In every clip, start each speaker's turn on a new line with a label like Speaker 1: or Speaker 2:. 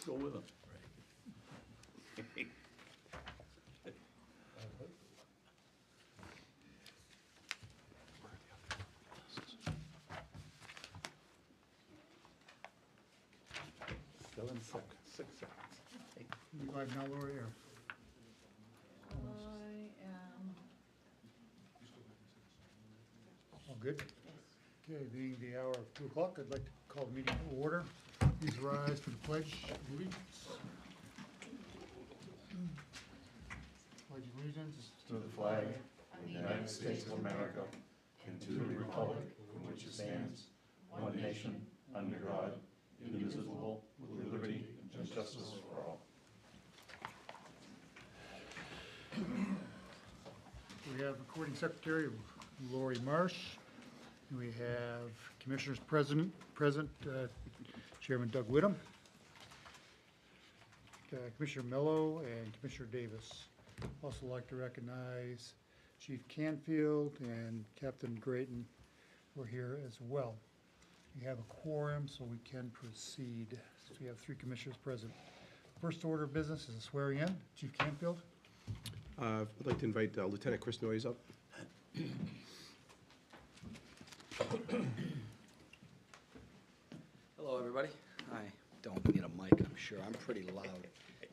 Speaker 1: go with them. Still in 6 seconds.
Speaker 2: You like now, Lori, or?
Speaker 3: I am,
Speaker 2: All good? Okay, being the hour of 2 o'clock, I'd like to call the meeting to order. Please rise for the pledge of allegiance. Pledge of allegiance.
Speaker 1: To the flag of the United States of America and to the republic for which it stands, one nation, under God, indivisible, with liberty and justice for all.
Speaker 2: We have recording secretary Lori Marsh. We have commissioners present, Chairman Doug Whittam, Commissioner Mello, and Commissioner Davis. Also like to recognize Chief Canfield and Captain Grayton who are here as well. We have a quorum, so we can proceed. So we have 3 commissioners present. First order of business is a swearing in. Chief Canfield.
Speaker 4: I'd like to invite Lieutenant Chris Noyes up.
Speaker 5: Hello, everybody. I don't need a mic, I'm sure. I'm pretty loud.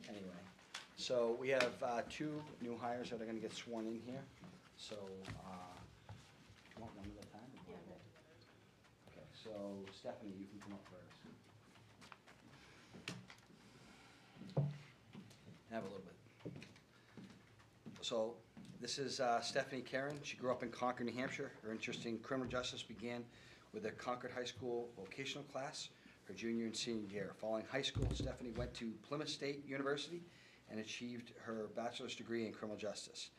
Speaker 5: Anyway, so we have 2 new hires that are going to get sworn in here. So, do you want one at a time? Yeah. Okay, so Stephanie, you can come up first. Have a little bit. So, this is Stephanie Karen. She grew up in Concord, New Hampshire. Her interest in criminal justice began with a Concord High School vocational class her junior and senior year. Following high school, Stephanie went to Plymouth State University and achieved her bachelor's degree in criminal justice.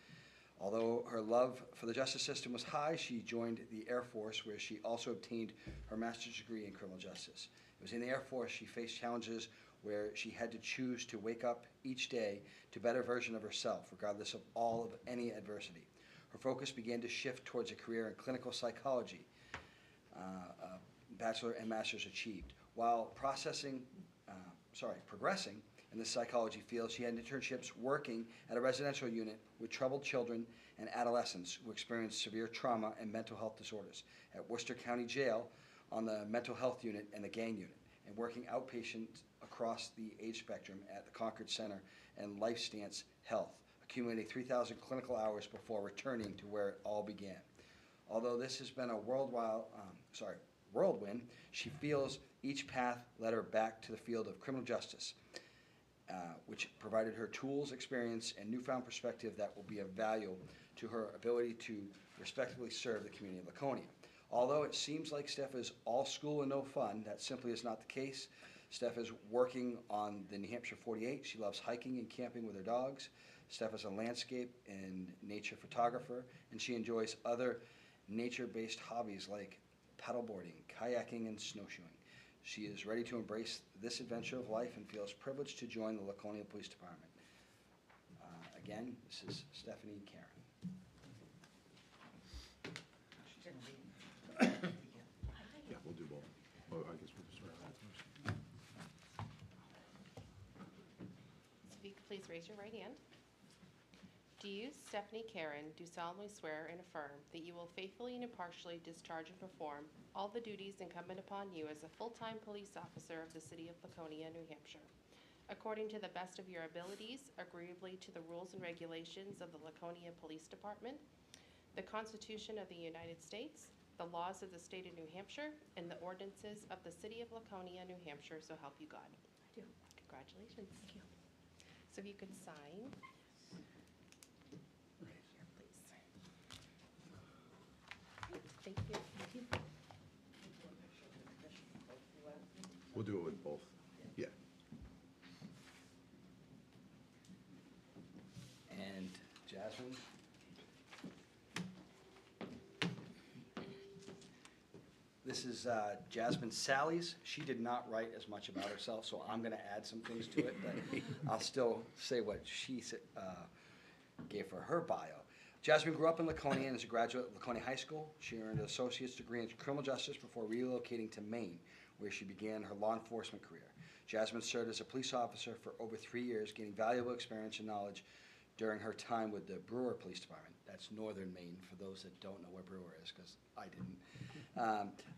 Speaker 5: Although her love for the justice system was high, she joined the Air Force, where she also obtained her master's degree in criminal justice. It was in the Air Force she faced challenges where she had to choose to wake up each day to a better version of herself, regardless of any adversity. Her focus began to shift towards a career in clinical psychology, bachelor and master's achieved. While progressing in the psychology field, she had internships working at a residential unit with troubled children and adolescents who experienced severe trauma and mental health disorders at Worcester County Jail on the mental health unit and the gang unit, and working outpatient across the age spectrum at the Concord Center and Life Stance Health, accumulating 3,000 clinical hours before returning to where it all began. Although this has been a whirlwind, she feels each path led her back to the field of criminal justice, which provided her tools, experience, and newfound perspective that will be of value to her ability to respectfully serve the community of Laconia. Although it seems like Steph is all school and no fun, that simply is not the case. Steph is working on the New Hampshire 48. She loves hiking and camping with her dogs. Steph is a landscape and nature photographer, and she enjoys other nature-based hobbies like paddleboarding, kayaking, and snowshoeing. She is ready to embrace this adventure of life and feels privileged to join the Laconia Police Department. Again, this is Stephanie Karen.
Speaker 4: Yeah, we'll do both. Well, I guess we'll just swear that first.
Speaker 6: So if you could please raise your right hand. Do you, Stephanie Karen, do solemnly swear and affirm that you will faithfully and impartially discharge and perform all the duties incumbent upon you as a full-time police officer of the City of Laconia, New Hampshire, according to the best of your abilities, agreeably to the rules and regulations of the Laconia Police Department, the Constitution of the United States, the laws of the state of New Hampshire, and the ordinances of the City of Laconia, New Hampshire, so help you God?
Speaker 3: I do.
Speaker 6: Congratulations. Thank you. So if you could sign. Here, please. Great, thank you. Thank you.
Speaker 4: We'll do it with both. Yeah.
Speaker 5: And Jasmine. This is Jasmine Sally's. She did not write as much about herself, so I'm going to add some things to it, but I'll still say what she gave for her bio. Jasmine grew up in Laconia and is a graduate of Laconia High School. She earned an associate's degree in criminal justice before relocating to Maine, where she began her law enforcement career. Jasmine served as a police officer for over 3 years, gaining valuable experience and knowledge during her time with the Brewer Police Department. That's northern Maine, for those that don't know where Brewer is, because I didn't.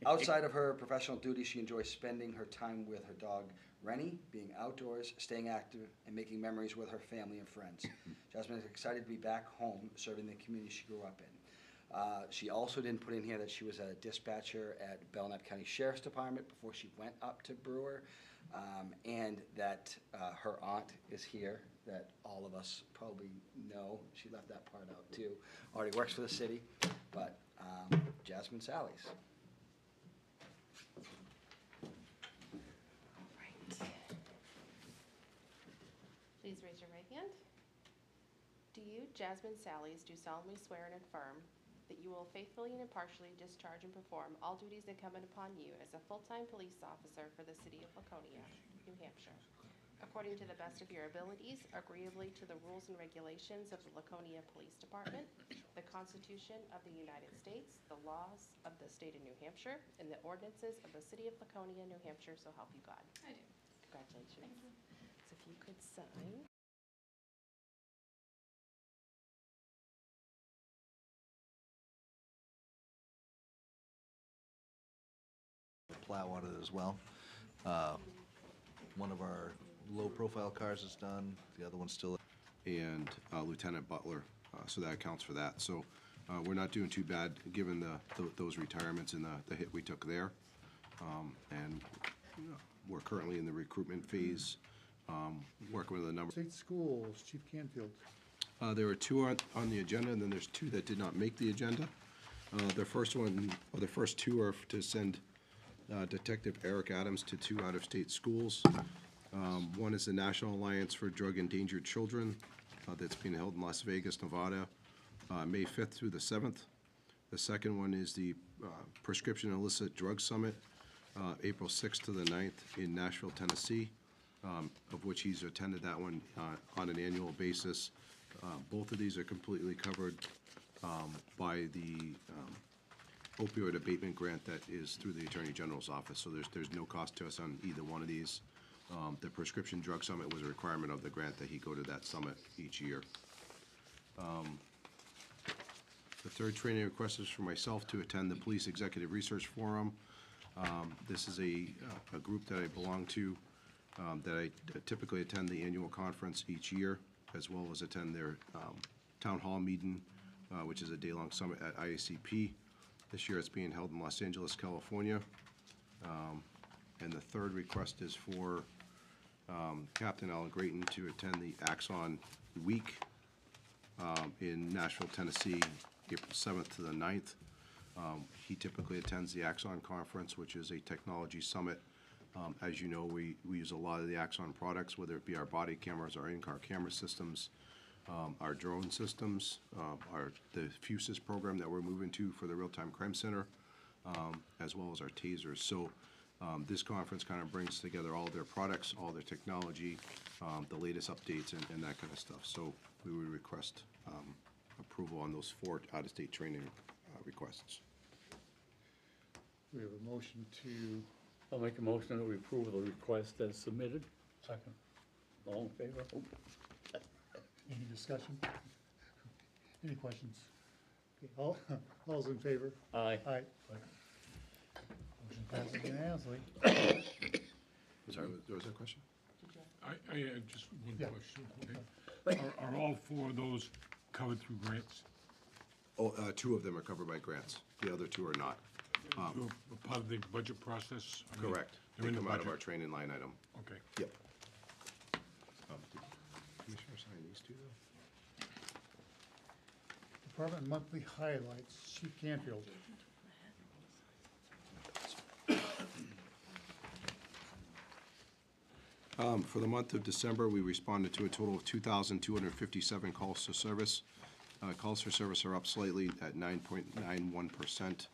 Speaker 5: Outside of her professional duties, she enjoys spending her time with her dog, Rennie, being outdoors, staying active, and making memories with her family and friends. Jasmine is excited to be back home, serving the community she grew up in. She also didn't put in here that she was a dispatcher at Belknap County Sheriff's Department before she went up to Brewer, and that her aunt is here, that all of us probably know. She left that part out too. Already works for the city, but Jasmine Sallies.
Speaker 6: Please raise your right hand. Do you, Jasmine Sallies, do solemnly swear and affirm that you will faithfully and impartially discharge and perform all duties incumbent upon you as a full-time police officer for the city of Laconia, New Hampshire, according to the best of your abilities, agreeably to the rules and regulations of the Laconia Police Department, the Constitution of the United States, the laws of the state of New Hampshire, and the ordinances of the city of Laconia, New Hampshire, so help you God?
Speaker 3: I do.
Speaker 6: Congratulations. So if you could sign.
Speaker 7: Plow on it as well. One of our low-profile cars is done, the other one's still.
Speaker 4: And Lieutenant Butler, so that accounts for that. So we're not doing too bad, given those retirements and the hit we took there. And we're currently in the recruitment phase, working with a number.
Speaker 2: State schools, Chief Canfield.
Speaker 4: There are two on the agenda, and then there's two that did not make the agenda. The first one, or the first two, are to send Detective Eric Adams to 2 out-of-state schools. One is the National Alliance for Drug Endangered Children, that's being held in Las Vegas, Nevada, May 5th through the 7th. The second one is the Prescription Illicit Drug Summit, April 6th to the 9th in Nashville, Tennessee, of which he's attended that one on an annual basis. Both of these are completely covered by the opioid abatement grant that is through the Attorney General's office, so there's no cost to us on either one of these. The Prescription Drug Summit was a requirement of the grant that he go to that summit each year. The third training request is for myself to attend the Police Executive Research Forum. This is a group that I belong to, that I typically attend the annual conference each year, as well as attend their town hall meeting, which is a day-long summit at IACP. This year it's being held in Los Angeles, California. And the third request is for Captain Alan Grayton to attend the Axon Week in Nashville, Tennessee, April 7th to the 9th. He typically attends the Axon Conference, which is a technology summit. As you know, we use a lot of the Axon products, whether it be our body cameras, our in-car camera systems, our drone systems, the Fusus program that we're moving to for the Real-Time Crime Center, as well as our tasers. So this conference kind of brings together all their products, all their technology, the latest updates, and that kind of stuff. So we would request approval on those 4 out-of-state training requests.
Speaker 2: We have a motion to,
Speaker 1: I'll make a motion that we approve the request as submitted. Second. All in favor? Oh,
Speaker 2: any discussion? Any questions? Okay, all's in favor?
Speaker 1: aye.
Speaker 2: Aye. Motion passes unanimously.
Speaker 4: Sorry, there was a question?
Speaker 8: I just one
Speaker 2: Yeah.
Speaker 8: question, okay? Are all 4 of those covered through grants?
Speaker 4: Oh, 2 of them are covered by grants. The other 2 are not.
Speaker 8: They're part of the budget process? I mean,
Speaker 4: Correct.
Speaker 8: They're
Speaker 4: They
Speaker 8: in the
Speaker 4: come out of our
Speaker 8: budget?
Speaker 4: training line item.
Speaker 8: Okay.
Speaker 4: Yep. Did Commissioner sign these 2, though?
Speaker 2: Department monthly highlights, Chief Canfield.
Speaker 4: For the month of December, we responded to a total of 2,257 calls to service. Calls for service are up slightly at 9.91%.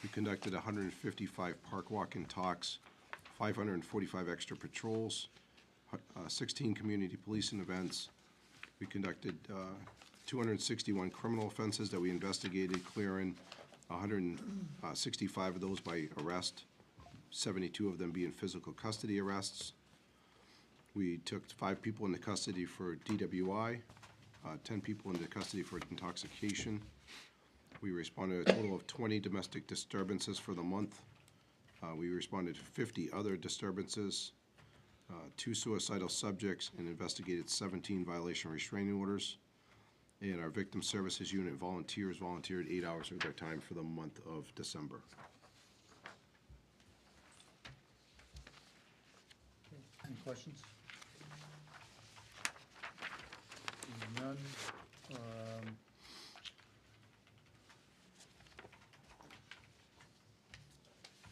Speaker 4: We conducted 155 park walk and talks, 545 extra patrols, 16 community policing events. We conducted 261 criminal offenses that we investigated, clearing 165 of those by arrest, 72 of them being physical custody arrests. We took 5 people into custody for DWI, 10 people into custody for intoxication. We responded to a total of 20 domestic disturbances for the month. We responded to 50 other disturbances, 2 suicidal subjects, and investigated 17 violation restraining orders. And our victim services unit volunteers volunteered 8 hours of their time for the month of December.
Speaker 2: Any questions? Seeing none.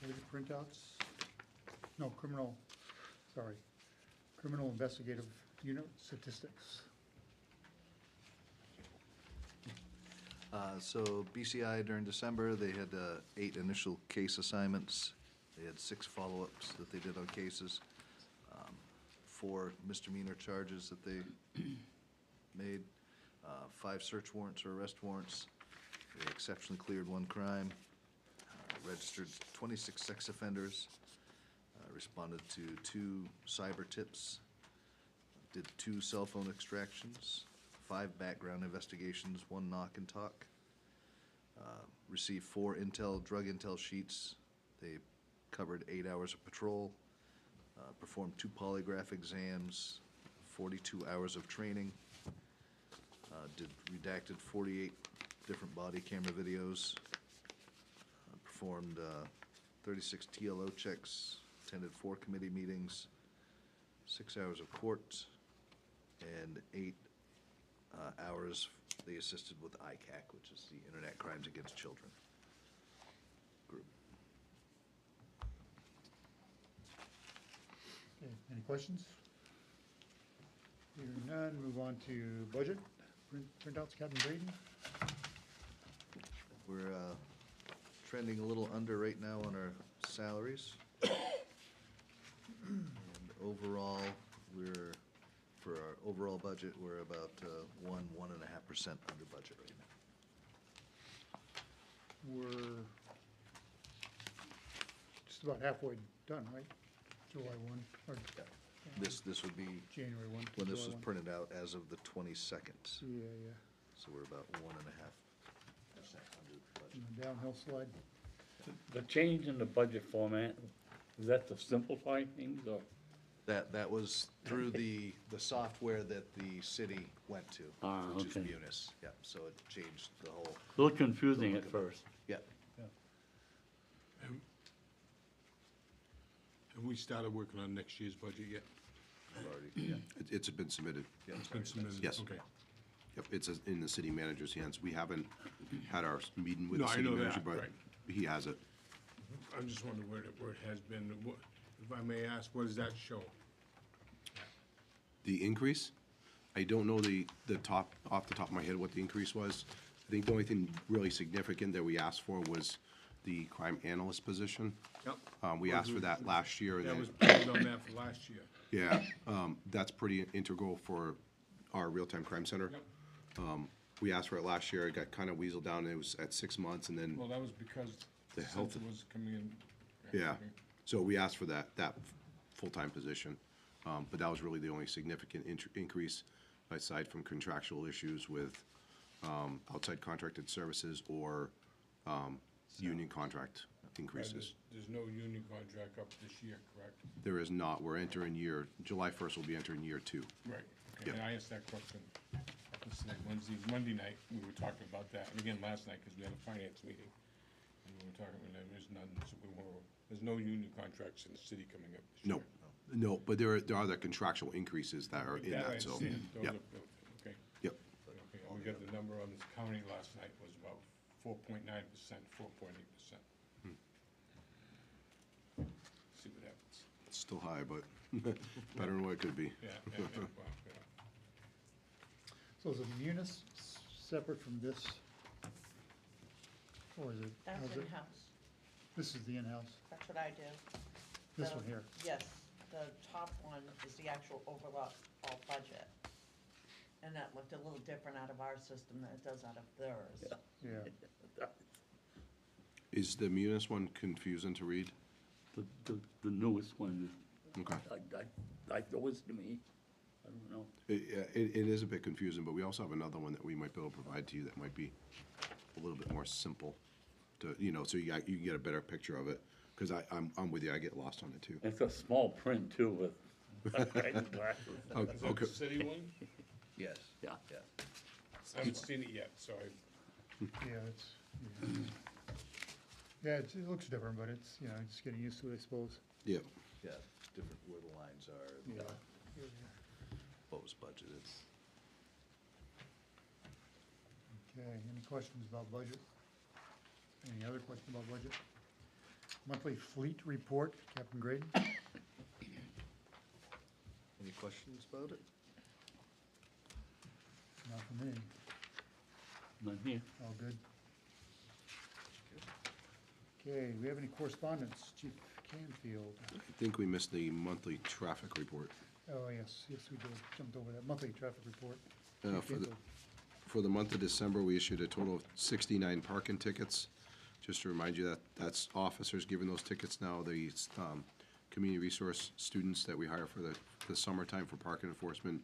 Speaker 2: What are the printouts? No, criminal investigative unit statistics.
Speaker 7: So BCI during December, they had 8 initial case assignments. They had 6 follow-ups that they did on cases. 4 misdemeanor charges that they made. 5 search warrants or arrest warrants. They exceptionally cleared 1 crime. Registered 26 sex offenders. Responded to 2 cyber tips. Did 2 cell phone extractions. 5 background investigations, 1 knock and talk. Received 4 drug intel sheets. They covered 8 hours of patrol. Performed 2 polygraph exams, 42 hours of training. Did redacted 48 different body camera videos. Performed 36 TLO checks, attended 4 committee meetings, 6 hours of court, and 8 hours they assisted with ICAC, which is the Internet Crimes Against Children group.
Speaker 2: Okay, any questions? Hearing none, move on to budget. Printouts, Captain Braden?
Speaker 7: We're trending a little under right now on our salaries. And overall, for our overall budget, we're about 1.5% under budget right now.
Speaker 2: We're just about halfway done, right? July 1, or
Speaker 7: This would be
Speaker 2: January 1.
Speaker 7: when this
Speaker 2: July
Speaker 7: was
Speaker 2: 1.
Speaker 7: printed out as of the 22nd.
Speaker 2: Yeah,
Speaker 7: So we're about 1.5% under budget.
Speaker 2: and the downhill slide.
Speaker 8: The change in the budget format, is that to simplify things, or?
Speaker 7: That was through the software that the city went to,
Speaker 8: Ah,
Speaker 7: which is
Speaker 8: okay.
Speaker 7: Munis. Yeah, so it changed the whole,
Speaker 8: A little confusing at first.
Speaker 7: yeah.
Speaker 8: Have we started working on next year's budget yet?
Speaker 7: We've already, yeah.
Speaker 4: It's been submitted.
Speaker 7: Yeah,
Speaker 8: It's been submitted?
Speaker 4: Yes.
Speaker 8: Okay.
Speaker 4: Yep, it's in the city manager's hands. We haven't had our meeting with
Speaker 8: No,
Speaker 4: the
Speaker 8: I
Speaker 4: city
Speaker 8: know
Speaker 4: manager,
Speaker 8: that,
Speaker 4: but
Speaker 8: right.
Speaker 4: he has it.
Speaker 8: I'm just wondering where it has been. If I may ask, what does that show?
Speaker 4: The increase, I don't know off the top of my head what the increase was. I think the only thing really significant that we asked for was the crime analyst position.
Speaker 8: Yep.
Speaker 4: We asked for that last year, and
Speaker 8: That
Speaker 4: then,
Speaker 8: was planned on that for last year.
Speaker 4: yeah, that's pretty integral for our real-time crime center.
Speaker 8: Yep.
Speaker 4: We asked for it last year, it got kind of weaseled down, it was at 6 months, and then,
Speaker 8: Well, that was because
Speaker 4: The
Speaker 8: the
Speaker 4: health-
Speaker 8: census was coming in.
Speaker 4: yeah.
Speaker 8: Okay.
Speaker 4: So we asked for that full-time position, but that was really the only significant increase, aside from contractual issues with outside contracted services or union contract
Speaker 8: Right,
Speaker 4: increases.
Speaker 8: there's no union contract up this year, correct?
Speaker 4: There is not, we're entering July 1st, we'll be entering year 2.
Speaker 8: Right, okay,
Speaker 4: Yep.
Speaker 8: and I asked that question Monday night, we were talking about that, and again last night, because we had a finance meeting. And we were talking, and there's none, so there's no union contracts in the city coming up this year.
Speaker 4: No, but there are the contractual increases that are in
Speaker 8: That I
Speaker 4: that, so,
Speaker 8: understand. Those
Speaker 4: yep,
Speaker 8: are- Okay,
Speaker 4: yep.
Speaker 8: okay, and we got the number on this county last night was about 4.9%, 4.8%. See what happens.
Speaker 4: It's still high, but better than what it could be.
Speaker 8: Yeah, well, yeah.
Speaker 2: So is the munis separate from this? Or is it?
Speaker 3: That's
Speaker 2: how's it-
Speaker 3: in-house.
Speaker 2: This is the in-house,
Speaker 3: That's what I do.
Speaker 2: this
Speaker 3: The-
Speaker 2: one here.
Speaker 3: Yes, the top one is the actual overall budget. And that looked a little different out of our system than it does out of theirs.
Speaker 2: Yeah,
Speaker 4: Is the Munis one confusing to read?
Speaker 1: The newest one,
Speaker 4: Okay.
Speaker 1: like always to me, I don't know.
Speaker 4: It is a bit confusing, but we also have another one that we might be able to provide to you that might be a little bit more simple to, so you get a better picture of it. Because I'm with you, I get lost on it too.
Speaker 1: It's a small print too with glasses.
Speaker 4: Oh,
Speaker 8: Is that
Speaker 4: okay.
Speaker 8: the city one?
Speaker 7: Yes.
Speaker 1: Yeah.
Speaker 7: Yeah.
Speaker 8: I haven't seen it yet, so
Speaker 2: Yeah, yeah, it looks different, but it's, just getting used to it, I suppose.
Speaker 4: Yeah.
Speaker 7: Yeah, different where the lines are,
Speaker 2: Yeah.
Speaker 7: what was budgeted.
Speaker 2: Okay, any questions about budget? Any other questions about budget? Monthly fleet report, Captain Graydon?
Speaker 7: Any questions about it?
Speaker 2: Not for me,
Speaker 1: None here.
Speaker 2: all good. Okay, we have any correspondence? Chief Canfield?
Speaker 4: I think we missed the monthly traffic report.
Speaker 2: Oh, yes, we did, jumped over that, monthly traffic report.
Speaker 4: For
Speaker 2: Chief
Speaker 4: the,
Speaker 2: Canfield.
Speaker 4: for the month of December, we issued a total of 69 parking tickets. Just to remind you that that's officers giving those tickets now, the community resource students that we hire for the summertime for parking enforcement,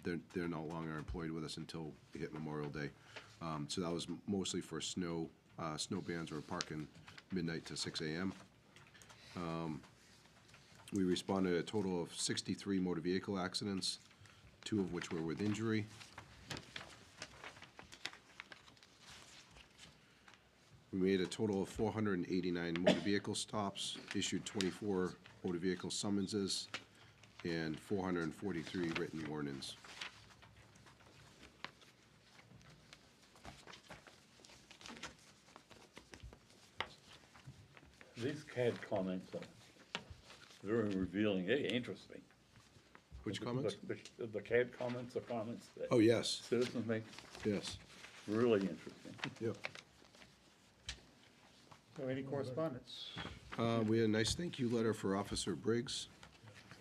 Speaker 4: they're no longer employed with us until we hit Memorial Day. So that was mostly for snow bans or parking midnight to 6 a.m. We responded to a total of 63 motor vehicle accidents, 2 of which were with injury. We made a total of 489 motor vehicle stops, issued 24 motor vehicle summonses, and 443 written warnings.
Speaker 1: These CAD comments are very revealing, interesting.
Speaker 4: Which comments?
Speaker 1: The CAD comments are comments that
Speaker 4: Oh, yes,
Speaker 1: citizens make,
Speaker 4: yes,
Speaker 1: really interesting.
Speaker 4: yep.
Speaker 2: So any correspondence?
Speaker 4: We had a nice thank you letter for Officer Briggs.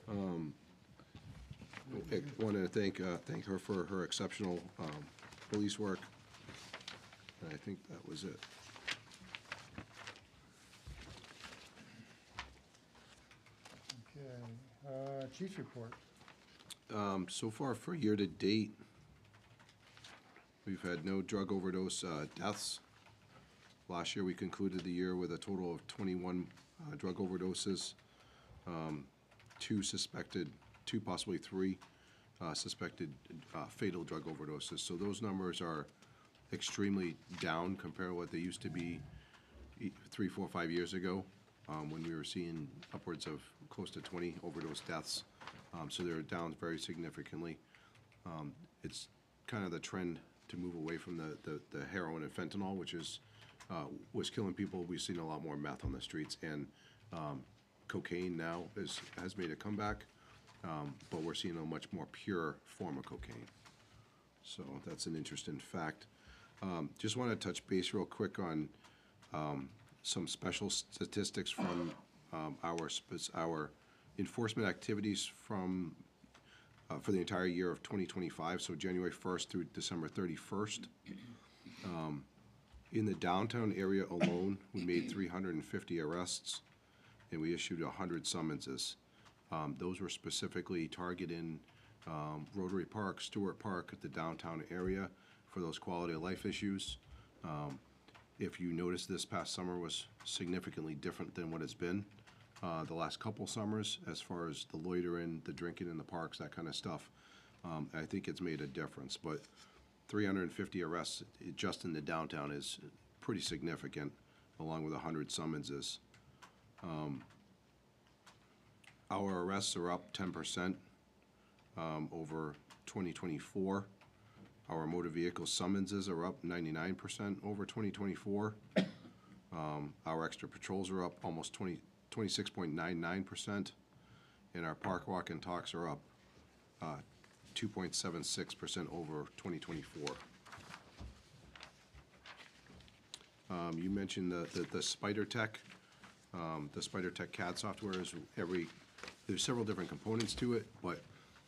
Speaker 4: I wanted to thank her for her exceptional police work. And I think that was it.
Speaker 2: Okay, chief's report.
Speaker 4: So far for year-to-date, we've had no drug overdose deaths. Last year, we concluded the year with a total of 21 drug overdoses, 2 suspected, 2, possibly 3 suspected fatal drug overdoses. So those numbers are extremely down compared to what they used to be 3, 4, 5 years ago, when we were seeing upwards of close to 20 overdose deaths. So they're down very significantly. It's kind of the trend to move away from the heroin and fentanyl, which was killing people. We've seen a lot more meth on the streets, and cocaine now has made a comeback, but we're seeing a much more pure form of cocaine. So that's an interesting fact. Just want to touch base real quick on some special statistics from our enforcement activities for the entire year of 2025, so January 1st through December 31st. In the downtown area alone, we made 350 arrests, and we issued 100 summonses. Those were specifically targeting Rotary Park, Stewart Park, the downtown area for those quality of life issues. If you notice, this past summer was significantly different than what it's been the last couple summers, as far as the loitering, the drinking in the parks, that kind of stuff. I think it's made a difference, but 350 arrests just in the downtown is pretty significant, along with 100 summonses. Our arrests are up 10% over 2024. Our motor vehicle summonses are up 99% over 2024. Our extra patrols are up almost 26.99%, and our park walk and talks are up 2.76% over 2024. You mentioned the Spider Tech. The Spider Tech CAD software is there's several different components to it, but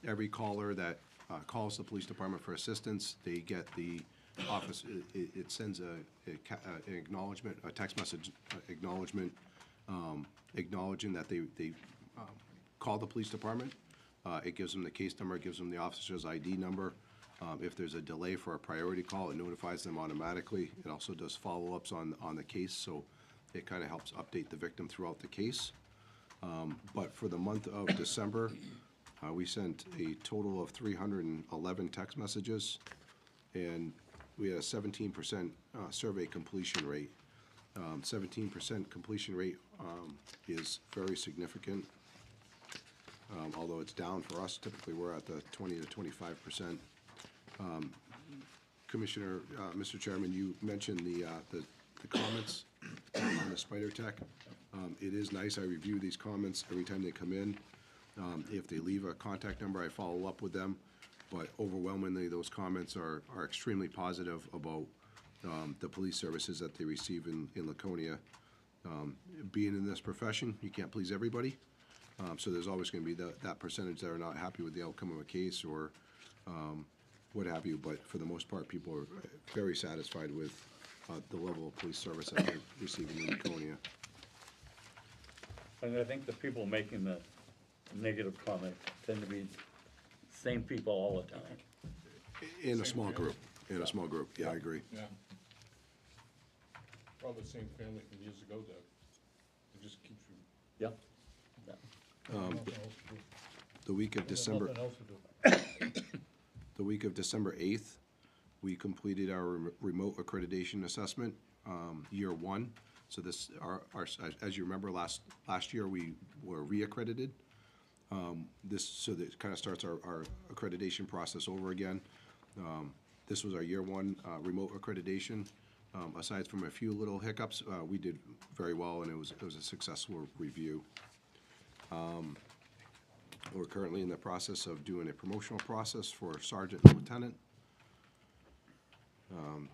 Speaker 4: every caller that calls the police department for assistance, they get the office, it sends an acknowledgement, a text message acknowledgement acknowledging that they called the police department. It gives them the case number, it gives them the officer's ID number. If there's a delay for a priority call, it notifies them automatically. It also does follow-ups on the case, so it kind of helps update the victim throughout the case. But for the month of December, we sent a total of 311 text messages, and we had a 17% survey completion rate. 17% completion rate is very significant, although it's down for us. Typically, we're at the 20 to 25%. Commissioner, Mr. Chairman, you mentioned the comments on the spider tech. It is nice. I review these comments every time they come in. If they leave a contact number, I follow up with them. But overwhelmingly, those comments are extremely positive about the police services that they receive in Laconia. Being in this profession, you can't please everybody. So there's always going to be that percentage that are not happy with the outcome of a case or what have you. But for the most part, people are very satisfied with the level of police service that they're receiving in Laconia.
Speaker 1: And I think the people making the negative comment tend to be same people all the time.
Speaker 4: In a small group, yeah, I agree.
Speaker 8: Yeah. Probably the same family from years ago, Doug. It just keeps you.
Speaker 1: Yep.
Speaker 4: The week of December,
Speaker 2: Nothing else to do.
Speaker 4: the week of December 8th, we completed our remote accreditation assessment, year one. So this, as you remember, last year, we were reaccredited. So that kind of starts our accreditation process over again. This was our year one remote accreditation. Aside from a few little hiccups, we did very well, and it was a successful review. We're currently in the process of doing a promotional process for sergeant and lieutenant.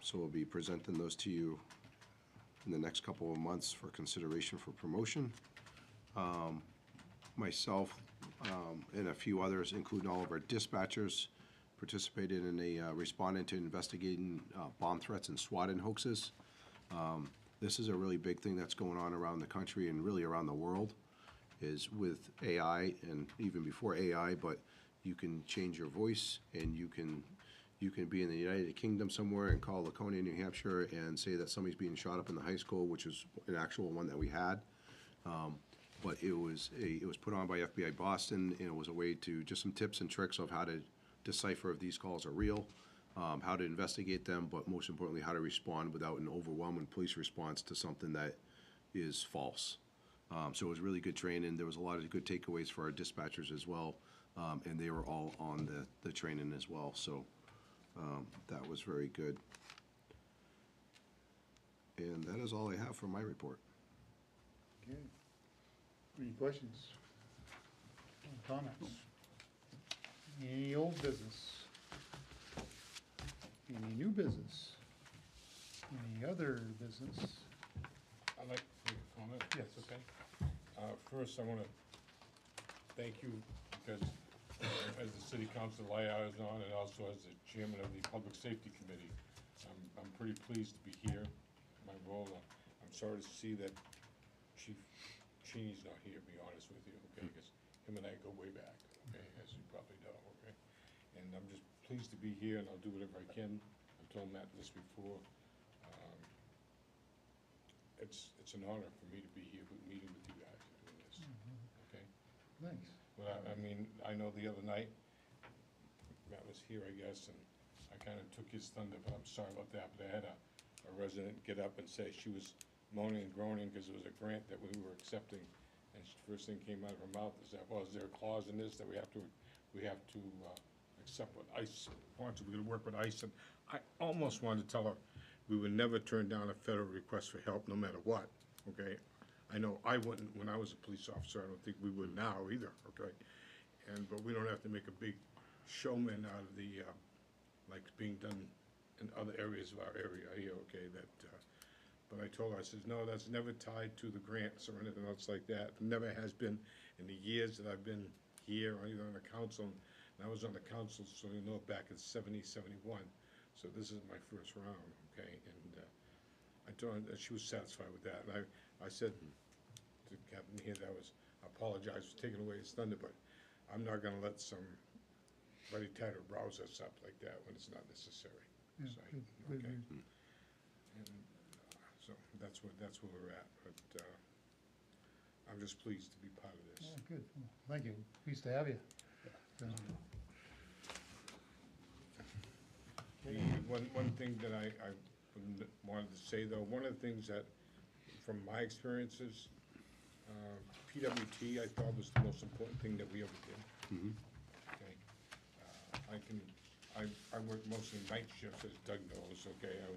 Speaker 4: So we'll be presenting those to you in the next couple of months for consideration for promotion. Myself and a few others, including all of our dispatchers, participated in a responding to investigating bomb threats and swatting hoaxes. This is a really big thing that's going on around the country and really around the world, is with AI and even before AI, but you can change your voice and you can be in the United Kingdom somewhere and call Laconia, New Hampshire, and say that somebody's being shot up in the high school, which is an actual one that we had. But it was put on by FBI Boston, and it was a way to, just some tips and tricks of how to decipher if these calls are real, how to investigate them, but most importantly, how to respond without an overwhelming police response to something that is false. So it was really good training. There was a lot of good takeaways for our dispatchers as well, and they were all on the training as well. So that was very good. And that is all I have for my report.
Speaker 2: Okay. Any questions? Any comments? Any old business? Any new business? Any other business?
Speaker 8: I'd like to make a comment.
Speaker 2: Yes.
Speaker 8: That's okay. First, I want to thank you because as the city council liaison and also as the chairman of the Public Safety Committee, I'm pretty pleased to be here. My role, I'm sorry to see that Chief Cheney's not here, to be honest with you, okay, because him and I go way back, okay, as you probably know, okay? And I'm just pleased to be here, and I'll do whatever I can. I've told Matt this before. It's an honor for me to be here meeting with you guys and doing this, okay?
Speaker 2: Thanks.
Speaker 8: But I mean, I know the other night, Matt was here, I guess, and I kind of took his thunder, but I'm sorry about that. But I had a resident get up and say she was moaning and groaning because it was a grant that we were accepting. And first thing came out of her mouth is that, well, is there a clause in this that we have to accept with ICE sponsor, we're gonna work with ICE? And I almost wanted to tell her we would never turn down a federal request for help, no matter what, okay? I know I wouldn't when I was a police officer. I don't think we would now either, okay? But we don't have to make a big showman out of the, like being done in other areas of our area here, okay? But I told her, I says, no, that's never tied to the grants or anything else like that. Never has been in the years that I've been here or either on the council. And I was on the council, so you know, back in 70, 71. So this is my first round, okay? And I told her that she was satisfied with that. And I said to Captain here that I apologize for taking away his thunder, but I'm not gonna let somebody try to rouse us up like that when it's not necessary.
Speaker 2: Yeah,
Speaker 8: So,
Speaker 2: good, good,
Speaker 8: okay.
Speaker 2: good.
Speaker 8: And, so that's where we're at, but, I'm just pleased to be part of this.
Speaker 2: Yeah, good. Well, thank you. Pleased to have you. So,
Speaker 8: One thing that I wanted to say, though, one of the things that, from my experiences, PWT, I thought was the most important thing that we ever did. Okay. I worked mostly night shifts, as Doug knows, okay? I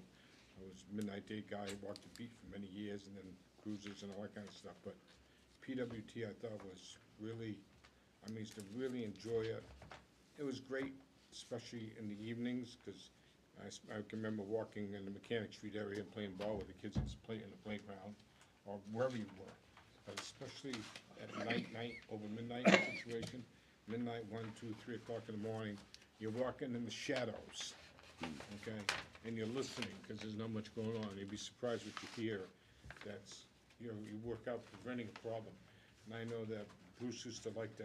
Speaker 8: was a midnight day guy, walked the beat for many years, and then cruises and all that kind of stuff, but PWT, I thought was really, I used to really enjoy it. It was great, especially in the evenings, because I can remember walking in the Mechanic Street area and playing ball with the kids in the playground, or wherever you were. But especially at night, over midnight situation, midnight, 1, 2, 3 o'clock in the morning, you're walking in the shadows, okay? And you're listening, because there's not much going on. You'd be surprised what you hear. That's, you work out preventing a problem. And I know that Bruce used to like to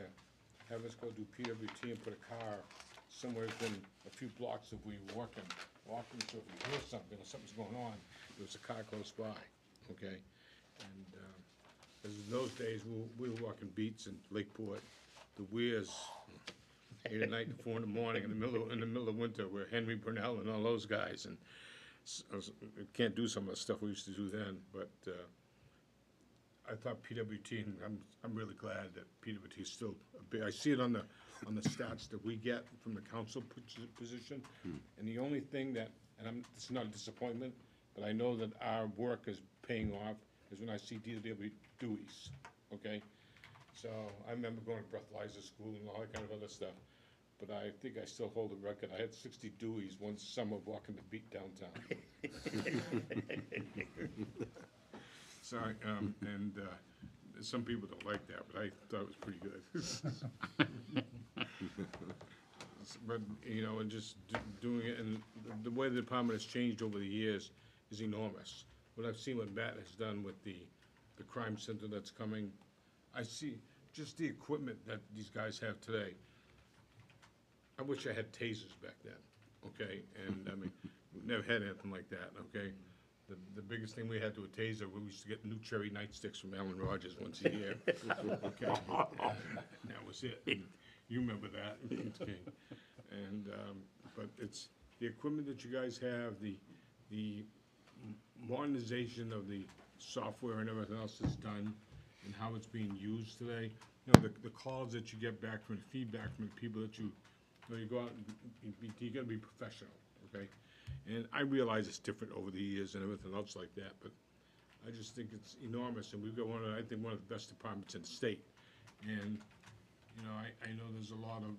Speaker 8: have us go do PWT and put a car somewhere within a few blocks of where you're walking, so if you hear something or something's going on, there was a car close by, okay? And, as in those days, we were walking beats in Lakeport, the Weirs, 8 at night and 4 in the morning, in the middle of winter, where Henry Burnell and all those guys, and can't do some of the stuff we used to do then, but, I thought PWT, and I'm really glad that PWT is still a big, I see it on the stats that we get from the council position. And the only thing that, and it's not a disappointment, but I know that our work is paying off, is when I see DW Deweys, okay? So I remember going to breathalyzer school and all that kind of other stuff, but I think I still hold the record. I had 60 Deweys one summer walking the beat downtown. Sorry, and some people don't like that, but I thought it was pretty good. But, and just doing it, and the way the department has changed over the years is enormous. What I've seen what Matt has done with the crime center that's coming, I see just the equipment that these guys have today. I wish I had tasers back then, okay? And, we never had anything like that, okay? The biggest thing we had to a taser, we used to get new cherry nightsticks from Alan Rogers once a year. Okay, that was it. And you remember that, okay? And but it's the equipment that you guys have, the modernization of the software and everything else that's done, and how it's being used today. The calls that you get back from the feedback from the people that you go out and you got to be professional, okay? And I realize it's different over the years and everything else like that, but I just think it's enormous, and we've got I think one of the best departments in the state. And, I know there's a lot of,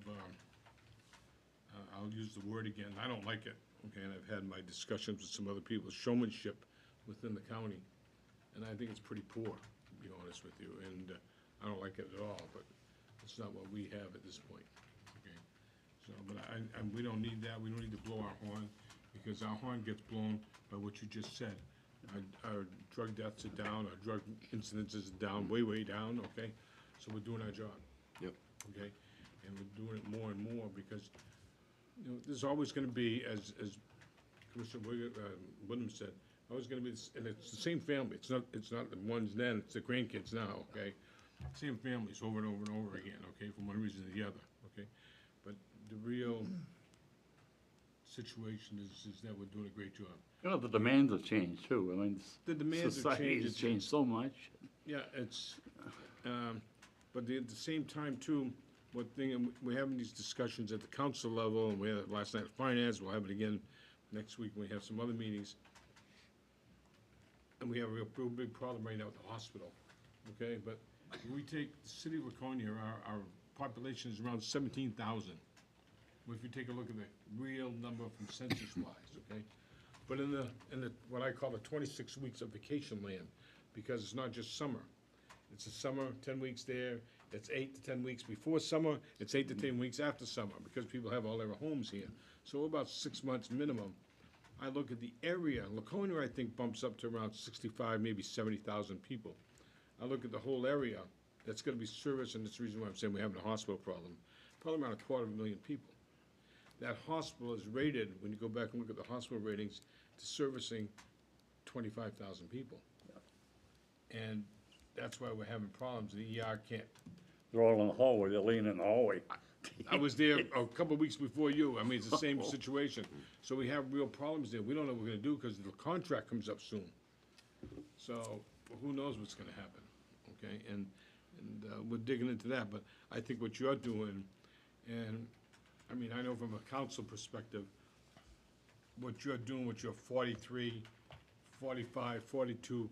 Speaker 8: I'll use the word again, I don't like it, okay, and I've had my discussions with some other people, showmanship within the county, and I think it's pretty poor, to be honest with you, and I don't like it at all, but it's not what we have at this point, okay? So, but we don't need that, we don't need to blow our horn, because our horn gets blown by what you just said. Our drug deaths are down, our drug incidences are down, way down, okay? So we're doing our job.
Speaker 4: Yep.
Speaker 8: Okay? And we're doing it more and more because, there's always gonna be, as Commissioner Williams said, always gonna be, and it's the same family. It's not the ones then, it's the grandkids now, okay? Same families over and over and over again, okay, from one reason to the other, okay? But the real situation is that we're doing a great job.
Speaker 1: The demands have changed too.
Speaker 8: The demands have
Speaker 1: society
Speaker 8: changed.
Speaker 1: has changed so much.
Speaker 8: Yeah, it's, but at the same time too, one thing, and we're having these discussions at the council level, and we had it last night at finance, we'll have it again next week when we have some other meetings. And we have a real big problem right now at the hospital, okay? But we take the city of Laconia, our population is around 17,000. Well, if you take a look at the real number from census-wise, okay? But in the what I call the 26 weeks of vacation land, because it's not just summer. It's a summer, 10 weeks there, it's 8 to 10 weeks before summer, it's 8 to 10 weeks after summer, because people have all their homes here. So about 6 months minimum. I look at the area, Laconia, I think, bumps up to around 65, maybe 70,000 people. I look at the whole area that's gonna be serviced, and that's the reason why I'm saying we're having a hospital problem, probably around 250,000 people. That hospital is rated, when you go back and look at the hospital ratings, to servicing 25,000 people. And that's why we're having problems, the ER can't.
Speaker 1: They're all in the hallway, they're laying in the hallway.
Speaker 8: I was there a couple of weeks before you, I mean, it's the same situation. So we have real problems there, we don't know what we're gonna do, because the contract comes up soon. So, who knows what's gonna happen, okay? And we're digging into that, but I think what you're doing, and, I mean, I know from a council perspective, what you're doing with your 43, 45, 42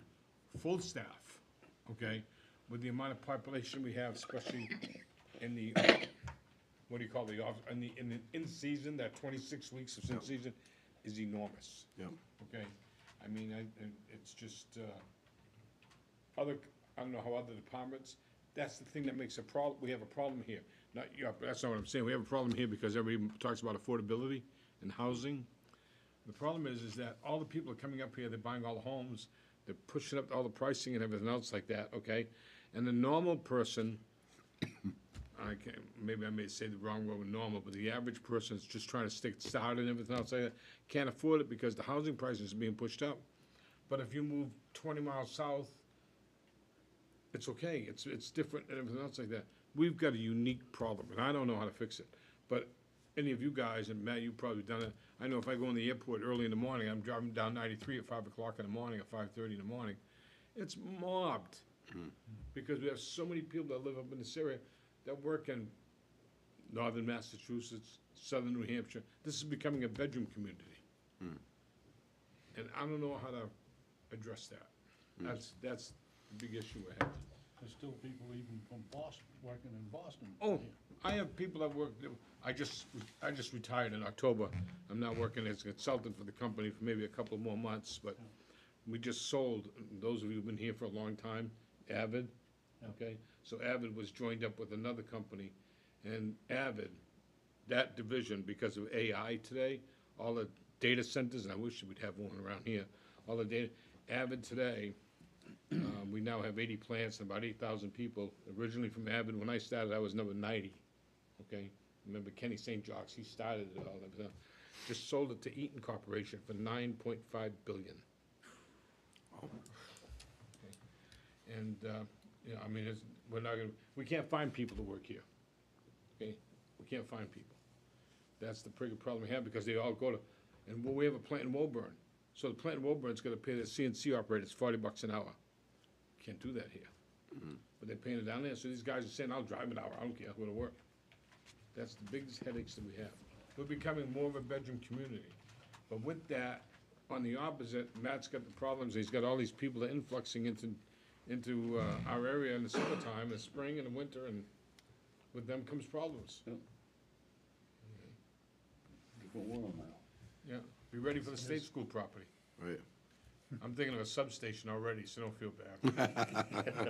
Speaker 8: full staff, okay? With the amount of population we have, especially in the, what do you call the, in season, that 26 weeks of season is enormous.
Speaker 4: Yep.
Speaker 8: Okay, I mean, it's just, I don't know how other departments, that's the thing that makes a problem, we have a problem here. Not, yeah, that's not what I'm saying, we have a problem here because everybody talks about affordability and housing. The problem is that all the people are coming up here, they're buying all the homes, they're pushing up all the pricing and everything else like that, okay? And the normal person, maybe I may say the wrong word with normal, but the average person is just trying to start and everything else like that, can't afford it because the housing prices are being pushed up. But if you move 20 miles south, it's okay, it's different and everything else like that. We've got a unique problem, and I don't know how to fix it. But any of you guys, and Matt, you've probably done it, I know if I go in the airport early in the morning, I'm driving down 93 at 5 o'clock in the morning, or 5:30 in the morning, it's mobbed. Because we have so many people that live up in this area that work in northern Massachusetts, southern New Hampshire. This is becoming a bedroom community. And I don't know how to address that. That's the big issue we have.
Speaker 1: There's still people even from Boston, working in Boston.
Speaker 8: Oh, I have people that work, I just retired in October. I'm now working as a consultant for the company for maybe a couple more months, but we just sold, those of you who've been here for a long time, Avid, okay? So Avid was joined up with another company, and Avid, that division, because of AI today, all the data centers, and I wish we'd have one around here, all the data, Avid today, we now have 80 plants and about 8,000 people. Originally from Avid, when I started, I was number 90, okay? Remember Kenny St. Jacques, he started it all. Just sold it to Eaton Corporation for $9.5 billion. Okay. And, you know, I mean, we can't find people to work here, okay? We can't find people. That's the big problem we have, because they all go to, and we have a plant in Woburn. So the plant in Woburn's gonna pay the CNC operators $40 an hour. Can't do that here. But they're paying it down there, so these guys are saying, I'll drive an hour, I don't care, I'll go to work. That's the biggest headaches that we have. We're becoming more of a bedroom community. But with that, on the opposite, Matt's got the problems, he's got all these people that are influxing into our area in the summertime, the spring and the winter, and with them comes problems.
Speaker 1: Different world now.
Speaker 8: Yeah, be ready for the state school property.
Speaker 4: Right.
Speaker 8: I'm thinking of a substation already, so don't feel bad.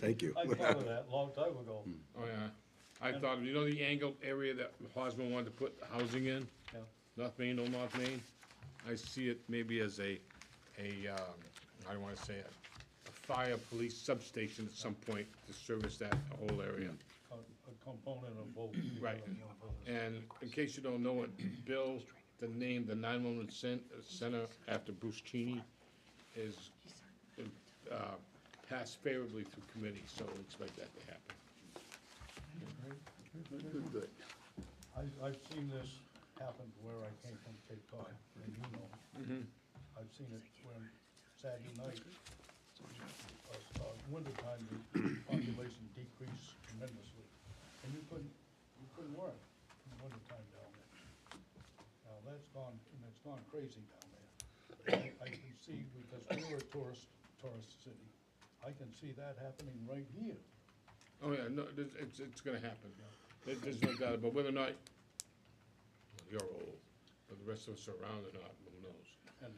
Speaker 4: Thank you.
Speaker 1: I thought of that a long time ago.
Speaker 8: Oh, yeah. I thought, you know the angled area that Hosmer wanted to put housing in?
Speaker 1: Yeah.
Speaker 8: North Main, Old North Main? I see it maybe as I don't wanna say it, a fire police substation at some point to service that whole area.
Speaker 1: A component of both.
Speaker 8: Right. And in case you don't know it, Bill, the name, the 911 center after Bruce Cheney is passed favorably through committee, so we expect that to happen.
Speaker 1: Good.
Speaker 9: I've seen this happen where I came from Cape Cod, and you know. I've seen it when Saturday night, wintertime, the population decreased tremendously. And you couldn't work in wintertime down there. Now, that's gone crazy down there. I can see, because we're a tourist city, I can see that happening right here.
Speaker 8: Oh, yeah, no, it's gonna happen. There's no doubt, but whether or not, well, you're old, but the rest of us are around or not, who knows?
Speaker 9: And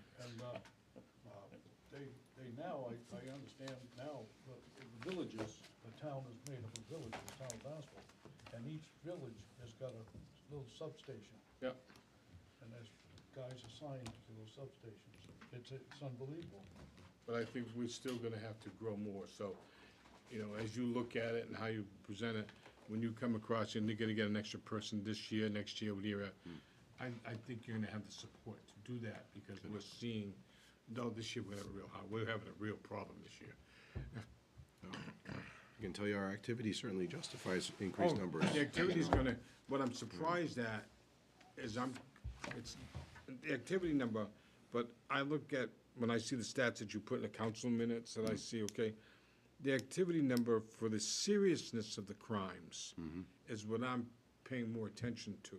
Speaker 9: they now, I understand now, the villages, the town is made up of villages, town of Barnstable, and each village has got a little substation,
Speaker 8: Yep.
Speaker 9: and there's guys assigned to those substations. It's unbelievable.
Speaker 8: But I think we're still gonna have to grow more, so you know, as you look at it and how you present it, when you come across and you're gonna get an extra person this year, next year, what year, I think you're gonna have the support to do that, because we're seeing, no, this year we're having a real problem this year.
Speaker 4: I can tell you our activity certainly justifies increased
Speaker 8: Oh,
Speaker 4: numbers.
Speaker 8: The activity's gonna, what I'm surprised at is it's the activity number, but I look at, when I see the stats that you put in the council minutes, and I see, okay, the activity number for the seriousness of the crimes is what I'm paying more attention to,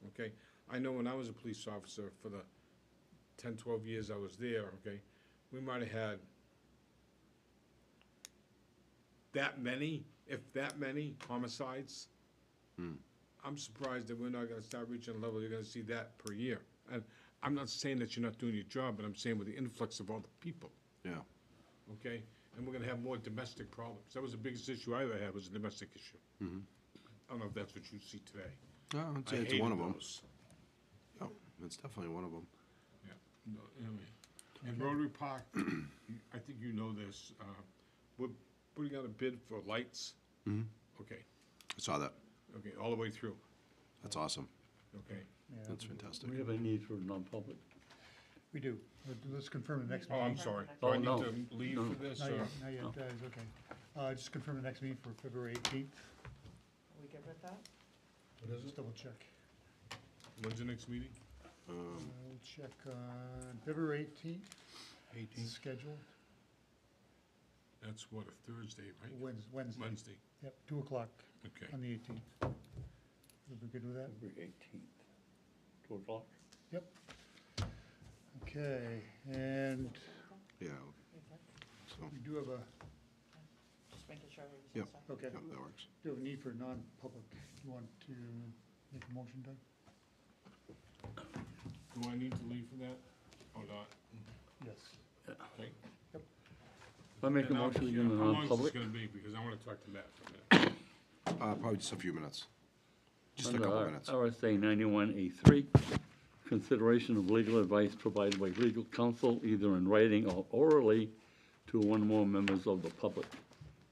Speaker 8: okay? I know when I was a police officer for the 10, 12 years I was there, okay, we might have had that many, if that many homicides. I'm surprised that we're not gonna start reaching a level, you're gonna see that per year. And I'm not saying that you're not doing your job, but I'm saying with the influx of all the people,
Speaker 4: Yeah,
Speaker 8: okay? And we're gonna have more domestic problems. That was the biggest issue I ever had, was a domestic issue. I don't know if that's what you see today.
Speaker 4: no,
Speaker 8: I
Speaker 4: it's
Speaker 8: hated
Speaker 4: one of them.
Speaker 8: those.
Speaker 4: Yeah, it's definitely one of them.
Speaker 8: Yeah, no, anyway. And Rotary Park, I think you know this, we're putting out a bid for lights. Okay,
Speaker 4: I saw that.
Speaker 8: okay, all the way through,
Speaker 4: That's awesome.
Speaker 8: okay?
Speaker 2: Yeah,
Speaker 4: That's fantastic.
Speaker 1: Do we have a need for non-public?
Speaker 2: we do. Let's confirm the next
Speaker 8: Oh,
Speaker 2: meeting.
Speaker 8: I'm sorry. Do
Speaker 1: Oh,
Speaker 8: I need
Speaker 1: no.
Speaker 8: to leave
Speaker 1: No.
Speaker 8: for this,
Speaker 2: Not
Speaker 8: or?
Speaker 2: yet, not yet, it's okay. Just confirm the next meeting for February 18th.
Speaker 3: Are we good with that?
Speaker 2: Just double check.
Speaker 8: When's the next meeting?
Speaker 2: We'll check on February 18th,
Speaker 8: 18th.
Speaker 2: scheduled,
Speaker 8: That's what, a Thursday, right?
Speaker 2: Wednesday.
Speaker 8: Wednesday,
Speaker 2: Yep, 2 o'clock
Speaker 8: okay.
Speaker 2: on the 18th. Everybody good with that?
Speaker 1: February 18th, 2 o'clock?
Speaker 2: Yep. Okay, and
Speaker 4: Yeah,
Speaker 3: You good?
Speaker 4: so,
Speaker 2: we do have a,
Speaker 3: Just making sure
Speaker 4: Yep.
Speaker 3: everything's set.
Speaker 2: okay,
Speaker 4: yeah, that works.
Speaker 2: do have a need for non-public. You want to make a motion, Doug?
Speaker 8: Do I need to leave for that, or not?
Speaker 2: Yes.
Speaker 8: Okay.
Speaker 1: I make a
Speaker 8: And I'll-
Speaker 1: motion to
Speaker 8: yeah,
Speaker 1: go into
Speaker 8: How long is this
Speaker 1: non-public.
Speaker 8: gonna be, because I wanna talk to Matt for a minute.
Speaker 4: Probably just a few minutes. Just a
Speaker 1: Under
Speaker 4: couple minutes.
Speaker 1: RSA 91A3, consideration of legal advice provided by legal counsel, either in writing or orally, to one or more members of the public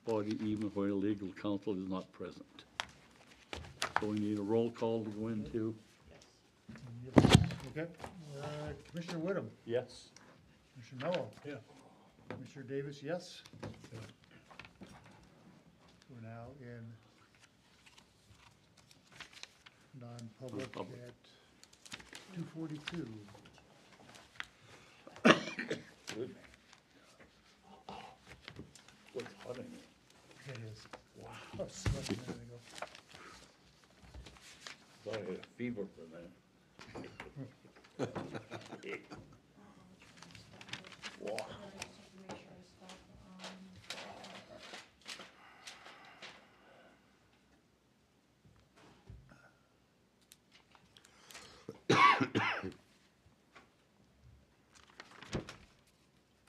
Speaker 1: body, even where legal counsel is not present. So we need a roll call to go into.
Speaker 3: Yes.
Speaker 2: Yep. Okay, Commissioner Whittam,
Speaker 1: Yes.
Speaker 2: Commissioner Mello.
Speaker 9: Yeah.
Speaker 2: Commissioner Davis, yes? We're now in non-public
Speaker 1: Non-public.
Speaker 2: at 2:42.
Speaker 1: Good. What's hot in it?
Speaker 2: It is. Wow. I was sweating a minute ago.
Speaker 1: Thought I had a fever for a minute.